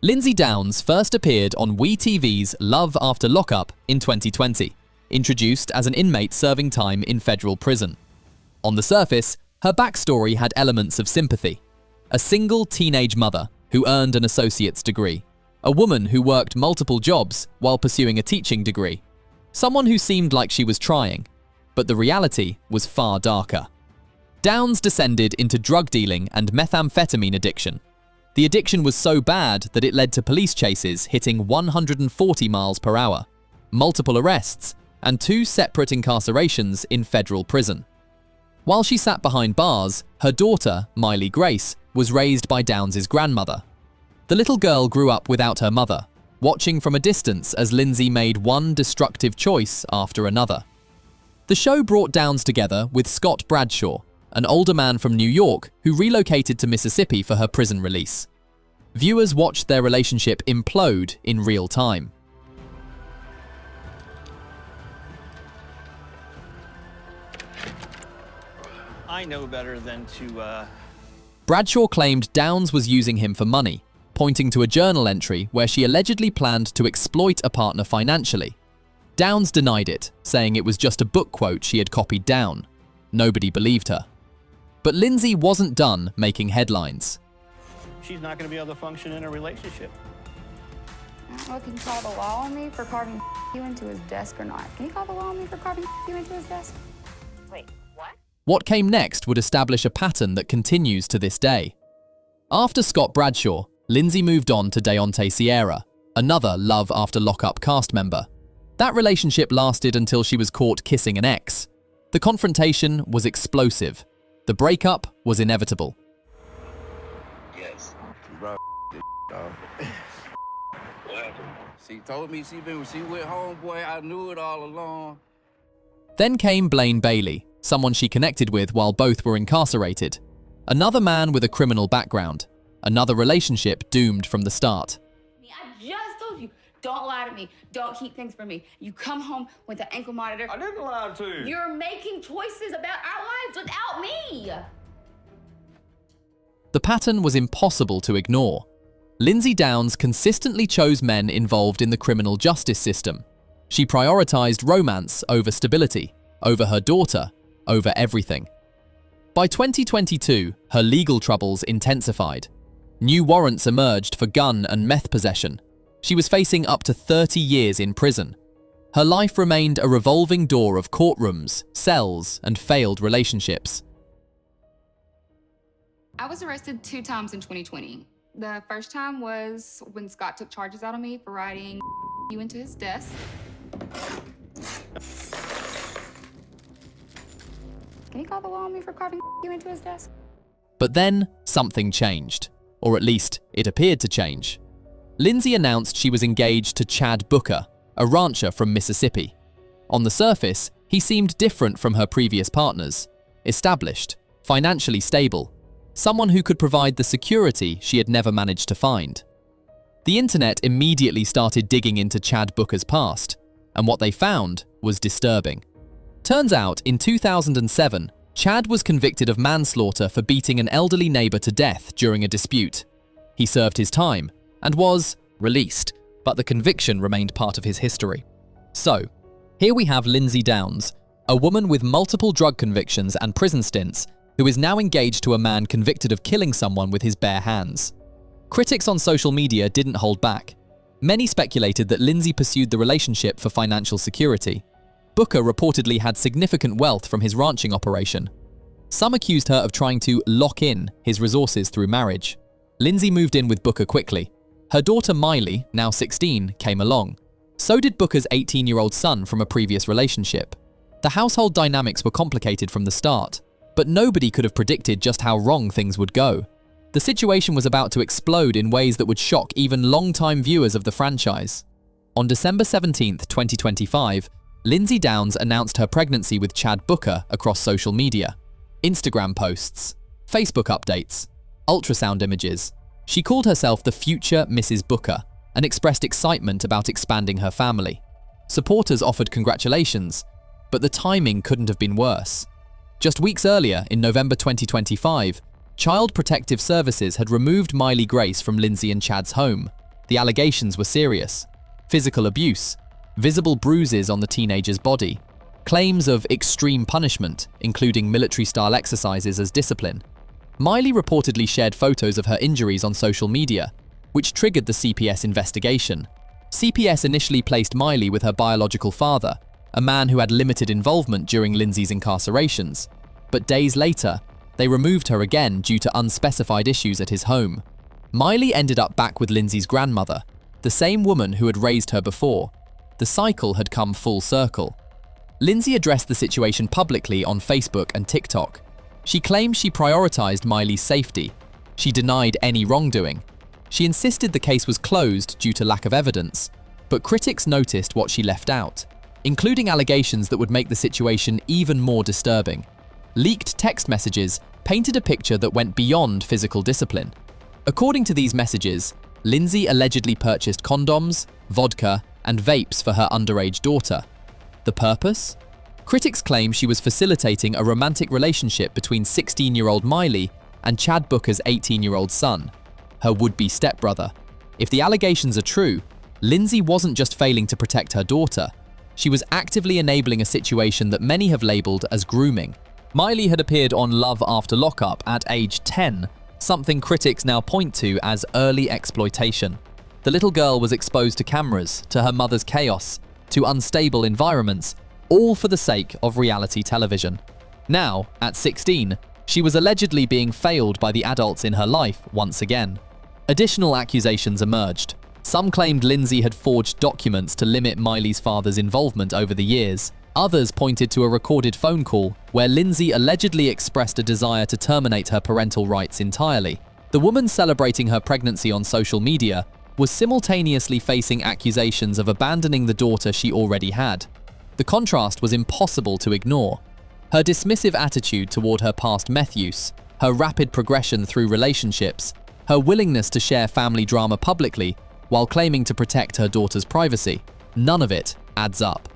Lindsey Downs first appeared on WeTV's Love After Lockup in 2020, introduced as an inmate serving time in federal prison. On the surface, her backstory had elements of sympathy. A single teenage mother who earned an associate's degree. A woman who worked multiple jobs while pursuing a teaching degree. Someone who seemed like she was trying, but the reality was far darker. Downs descended into drug dealing and methamphetamine addiction. The addiction was so bad that it led to police chases hitting 140 miles per hour, multiple arrests, and 2 separate incarcerations in federal prison. While she sat behind bars, her daughter, Miley Grace, was raised by Downs' grandmother. The little girl grew up without her mother, watching from a distance as Lindsey made one destructive choice after another. The show brought Downs together with Scott Bradshaw, an older man from New York who relocated to Mississippi for her prison release. Viewers watched their relationship implode in real time. I know better than to, Bradshaw claimed Downs was using him for money, pointing to a journal entry where she allegedly planned to exploit a partner financially. Downs denied it, saying it was just a book quote she had copied down. Nobody believed her. But Lindsey wasn't done making headlines. she's not going to be able to function in a relationship. I don't know if you can call the law on me for carving you into his desk or not. Can you call the law on me for carving you into his desk? Wait, what? What came next would establish a pattern that continues to this day. After Scott Bradshaw, Lindsey moved on to Deontay Sierra, another Love After Lockup cast member. That relationship lasted until she was caught kissing an ex. The confrontation was explosive. The breakup was inevitable. Yes. Bro, dog. What happened? She told me she went homeboy. I knew it all along. Then came Blaine Bailey, someone she connected with while both were incarcerated. Another man with a criminal background. Another relationship doomed from the start. I just told you, don't lie to me. Don't keep things from me. You come home with an ankle monitor. I didn't lie to you. You're making choices about our lives without me. The pattern was impossible to ignore. Lindsey Downs consistently chose men involved in the criminal justice system. She prioritized romance over stability, over her daughter, over everything. By 2022, her legal troubles intensified. New warrants emerged for gun and meth possession. She was facing up to 30 years in prison. Her life remained a revolving door of courtrooms, cells, and failed relationships. I was arrested 2 times in 2020. The first time was when Scott took charges out on me for writing you into his desk. Can you call the law on me for carving you into his desk? But then, something changed. Or at least, it appeared to change. Lindsey announced she was engaged to Chad Booker, a rancher from Mississippi. On the surface, he seemed different from her previous partners. Established, financially stable, someone who could provide the security she had never managed to find. The internet immediately started digging into Chad Booker's past, and what they found was disturbing. Turns out, in 2007, Chad was convicted of manslaughter for beating an elderly neighbor to death during a dispute. He served his time and was released, but the conviction remained part of his history. So, here we have Lindsey Downs, a woman with multiple drug convictions and prison stints, who is now engaged to a man convicted of killing someone with his bare hands. Critics on social media didn't hold back. Many speculated that Lindsey pursued the relationship for financial security. Booker reportedly had significant wealth from his ranching operation. Some accused her of trying to lock in his resources through marriage. Lindsey moved in with Booker quickly. Her daughter Miley, now 16, came along. So did Booker's 18-year-old son from a previous relationship. The household dynamics were complicated from the start, but nobody could have predicted just how wrong things would go. The situation was about to explode in ways that would shock even long-time viewers of the franchise. On December 17, 2025, Lindsey Downs announced her pregnancy with Chad Booker across social media. Instagram posts, Facebook updates, ultrasound images. She called herself the future Mrs. Booker and expressed excitement about expanding her family. Supporters offered congratulations, but the timing couldn't have been worse. Just weeks earlier, in November 2025, Child Protective Services had removed Miley Grace from Lindsey and Chad's home. The allegations were serious. Physical abuse, visible bruises on the teenager's body, claims of extreme punishment, including military-style exercises as discipline. Miley reportedly shared photos of her injuries on social media, which triggered the CPS investigation. CPS initially placed Miley with her biological father, a man who had limited involvement during Lindsey's incarcerations. But days later, they removed her again due to unspecified issues at his home. Miley ended up back with Lindsey's grandmother, the same woman who had raised her before. The cycle had come full circle. Lindsey addressed the situation publicly on Facebook and TikTok. She claimed she prioritized Miley's safety. She denied any wrongdoing. She insisted the case was closed due to lack of evidence, but critics noticed what she left out, including allegations that would make the situation even more disturbing. Leaked text messages painted a picture that went beyond physical discipline. According to these messages, Lindsey allegedly purchased condoms, vodka, and vapes for her underage daughter. The purpose? Critics claim she was facilitating a romantic relationship between 16-year-old Miley and Chad Booker's 18-year-old son, her would-be stepbrother. If the allegations are true, Lindsey wasn't just failing to protect her daughter, she was actively enabling a situation that many have labeled as grooming. Miley had appeared on Love After Lockup at age 10, something critics now point to as early exploitation. The little girl was exposed to cameras, to her mother's chaos, to unstable environments, all for the sake of reality television. Now, at 16, she was allegedly being failed by the adults in her life once again. Additional accusations emerged. Some claimed Lindsey had forged documents to limit Miley's father's involvement over the years. Others pointed to a recorded phone call where Lindsey allegedly expressed a desire to terminate her parental rights entirely. The woman celebrating her pregnancy on social media was simultaneously facing accusations of abandoning the daughter she already had. The contrast was impossible to ignore. Her dismissive attitude toward her past meth use, her rapid progression through relationships, her willingness to share family drama publicly while claiming to protect her daughter's privacy, none of it adds up.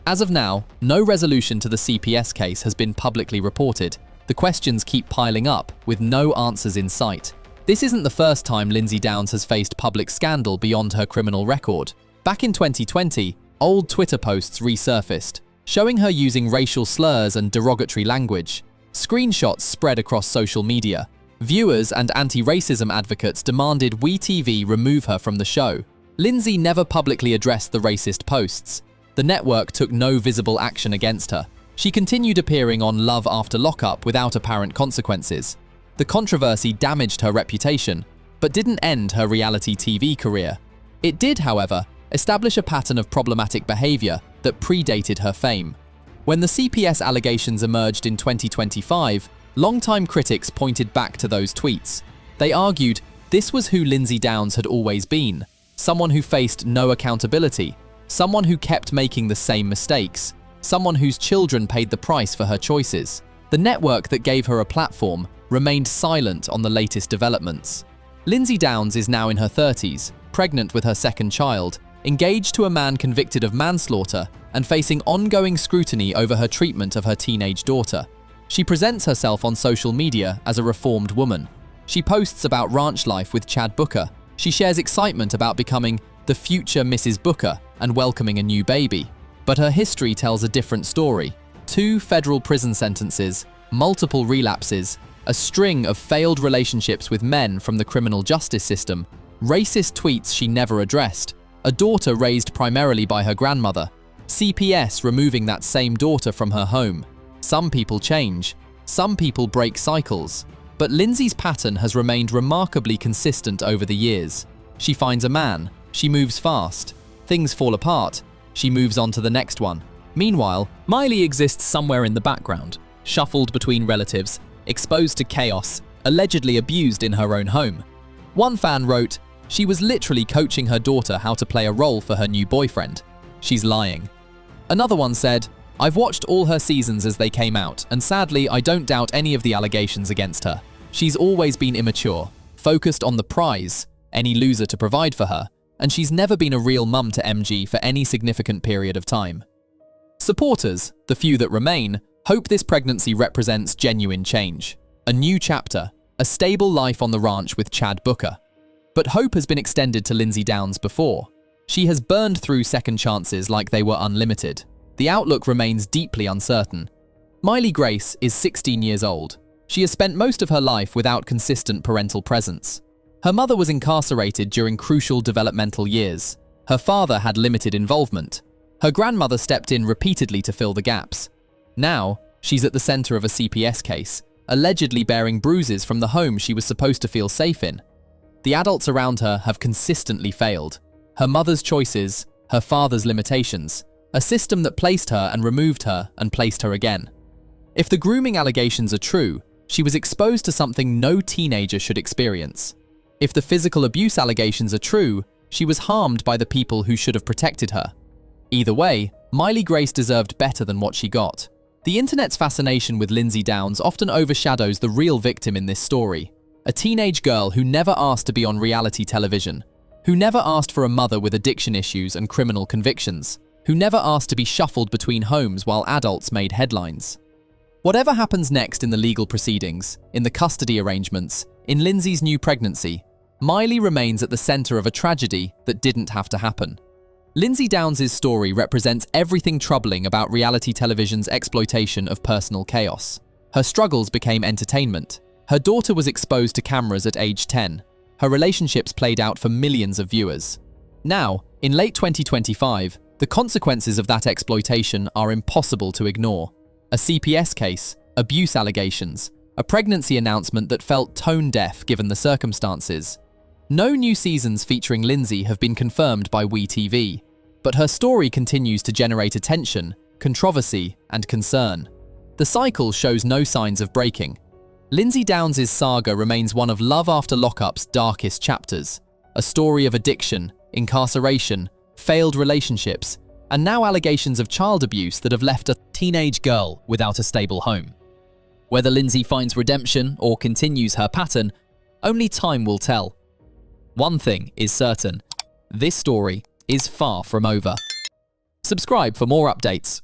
As of now, no resolution to the CPS case has been publicly reported. The questions keep piling up, with no answers in sight. This isn't the first time Lindsey Downs has faced public scandal beyond her criminal record. Back in 2020, old Twitter posts resurfaced, showing her using racial slurs and derogatory language. Screenshots spread across social media. Viewers and anti-racism advocates demanded WeTV remove her from the show. Lindsey never publicly addressed the racist posts. The network took no visible action against her. She continued appearing on Love After Lockup without apparent consequences. The controversy damaged her reputation, but didn't end her reality TV career. It did, however, establish a pattern of problematic behavior that predated her fame. When the CPS allegations emerged in 2025, longtime critics pointed back to those tweets. They argued this was who Lindsey Downs had always been, someone who faced no accountability, someone who kept making the same mistakes, someone whose children paid the price for her choices. The network that gave her a platform remained silent on the latest developments. Lindsey Downs is now in her 30s, pregnant with her second child, engaged to a man convicted of manslaughter and facing ongoing scrutiny over her treatment of her teenage daughter. She presents herself on social media as a reformed woman. She posts about ranch life with Chad Booker. She shares excitement about becoming the future Mrs. Booker and welcoming a new baby. But her history tells a different story. 2 federal prison sentences, multiple relapses, a string of failed relationships with men from the criminal justice system, racist tweets she never addressed, a daughter raised primarily by her grandmother, CPS removing that same daughter from her home. Some people change, some people break cycles, but Lindsey's pattern has remained remarkably consistent over the years. She finds a man, she moves fast, things fall apart, she moves on to the next one. Meanwhile, Miley exists somewhere in the background, shuffled between relatives, exposed to chaos, allegedly abused in her own home. One fan wrote, "She was literally coaching her daughter how to play a role for her new boyfriend. She's lying." Another one said, "I've watched all her seasons as they came out, and sadly, I don't doubt any of the allegations against her. She's always been immature, focused on the prize, any loser to provide for her, and she's never been a real mum to MG for any significant period of time." Supporters, the few that remain, hope this pregnancy represents genuine change, a new chapter, a stable life on the ranch with Chad Booker. But hope has been extended to Lindsey Downs before. She has burned through second chances like they were unlimited. The outlook remains deeply uncertain. Miley Grace is 16 years old. She has spent most of her life without consistent parental presence. Her mother was incarcerated during crucial developmental years. Her father had limited involvement. Her grandmother stepped in repeatedly to fill the gaps. Now, she's at the center of a CPS case, allegedly bearing bruises from the home she was supposed to feel safe in. The adults around her have consistently failed. Her mother's choices, her father's limitations, a system that placed her and removed her and placed her again. If the grooming allegations are true, she was exposed to something no teenager should experience. If the physical abuse allegations are true, she was harmed by the people who should have protected her. Either way, Miley Grace deserved better than what she got. The internet's fascination with Lindsey Downs often overshadows the real victim in this story, a teenage girl who never asked to be on reality television, who never asked for a mother with addiction issues and criminal convictions, who never asked to be shuffled between homes while adults made headlines. Whatever happens next in the legal proceedings, in the custody arrangements, in Lindsey's new pregnancy, Miley remains at the center of a tragedy that didn't have to happen. Lindsey Downs' story represents everything troubling about reality television's exploitation of personal chaos. Her struggles became entertainment. Her daughter was exposed to cameras at age 10. Her relationships played out for millions of viewers. Now, in late 2025, the consequences of that exploitation are impossible to ignore. A CPS case, abuse allegations, a pregnancy announcement that felt tone-deaf given the circumstances. No new seasons featuring Lindsey have been confirmed by WeTV, but her story continues to generate attention, controversy, and concern. The cycle shows no signs of breaking. Lindsey Downs' saga remains one of Love After Lockup's darkest chapters, a story of addiction, incarceration, failed relationships, and now allegations of child abuse that have left a teenage girl without a stable home. Whether Lindsey finds redemption or continues her pattern, only time will tell. One thing is certain, this story is far from over. Subscribe for more updates.